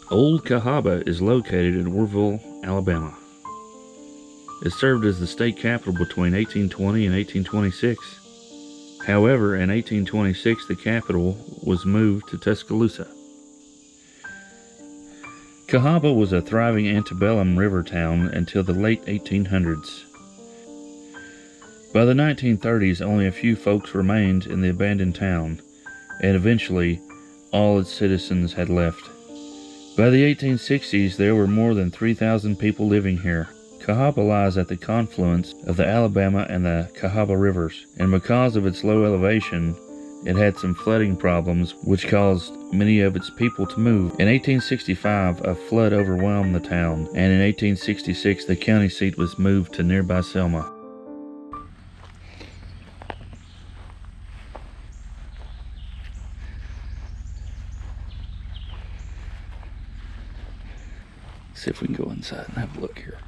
Old Cahawba is located in Orrville, Alabama. It served as the state capital between 1820 and 1826. However, in 1826 the capital was moved to Tuscaloosa. Cahawba was a thriving antebellum river town until the late 1800s. By the 1930s, only a few folks remained in the abandoned town, and eventually all its citizens had left. By the 1860s, there were more than 3,000 people living here. Cahawba lies at the confluence of the Alabama and the Cahawba rivers, and because of its low elevation, it had some flooding problems which caused many of its people to move. In 1865, a flood overwhelmed the town, and in 1866, the county seat was moved to nearby Selma. See if we can go inside and have a look here.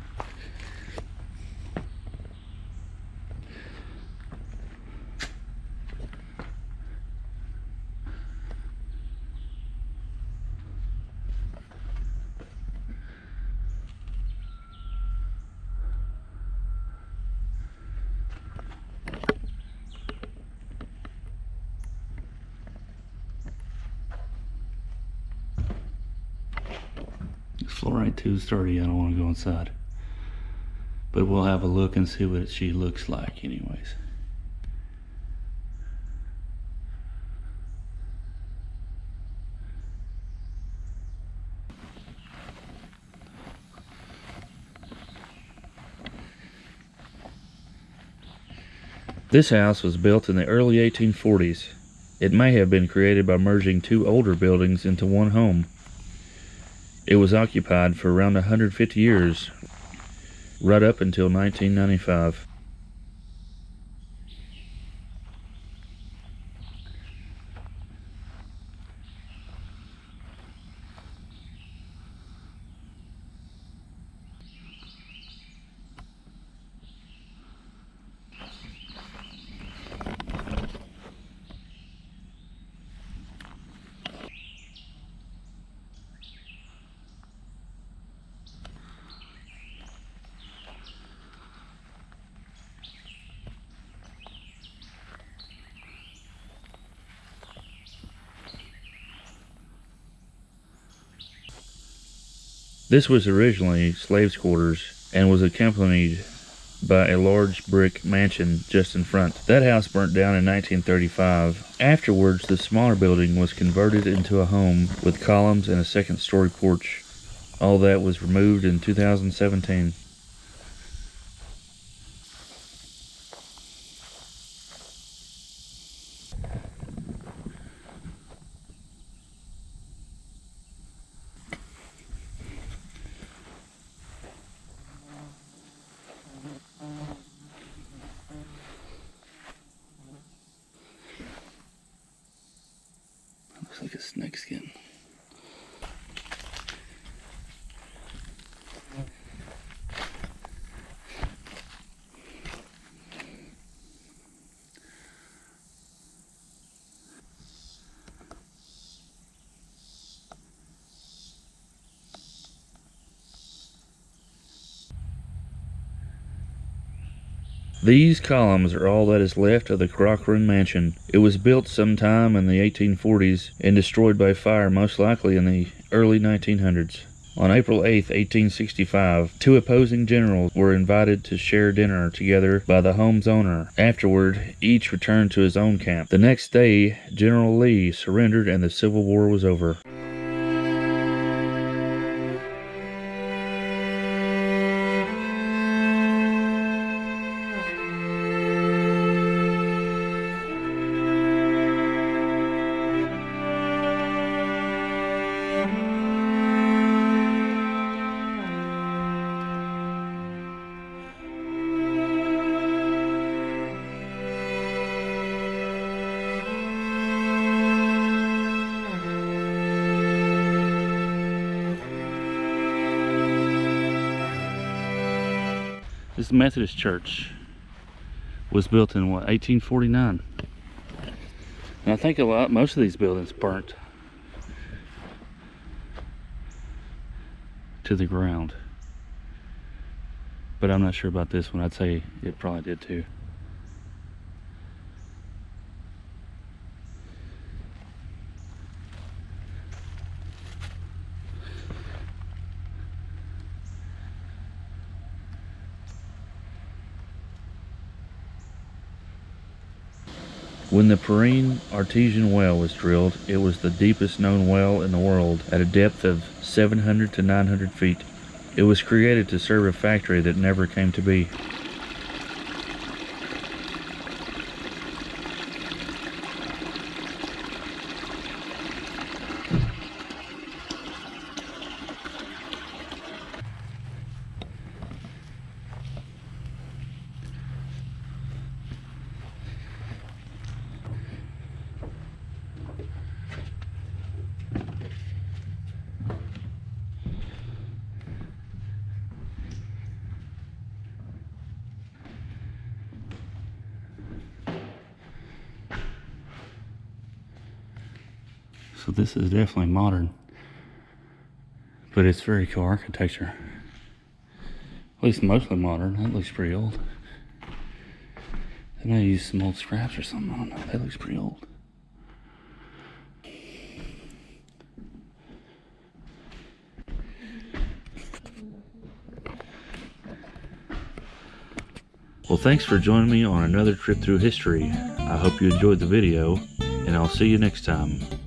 Fluoride 2 is dirty. I don't want to go inside, but we'll have a look and see what she looks like anyways. This house was built in the early 1840s. It may have been created by merging two older buildings into one home. It was occupied for around 150 years, right up until 1995. This was originally slaves' quarters and was accompanied by a large brick mansion just in front. That house burnt down in 1935. Afterwards, the smaller building was converted into a home with columns and a second-story porch. All that was removed in 2017. Looks like a snake skin. These columns are all that is left of the Crockroom Mansion. It was built sometime in the 1840s and destroyed by fire, most likely in the early 1900s. On April 8, 1865, two opposing generals were invited to share dinner together by the home's owner. Afterward, each returned to his own camp. The next day, General Lee surrendered and the Civil War was over. This Methodist church was built in what, 1849? And I think most of these buildings burnt. to the ground. But I'm not sure about this one. I'd say it probably did too. When the Perrine artesian well was drilled, it was the deepest known well in the world at a depth of 700 to 900 feet. It was created to serve a factory that never came to be. So this is definitely modern, but it's very cool architecture. At least mostly modern. That looks pretty old. They may use some old scraps or something. I don't know. That looks pretty old. Well, thanks for joining me on another trip through history. I hope you enjoyed the video, and I'll see you next time.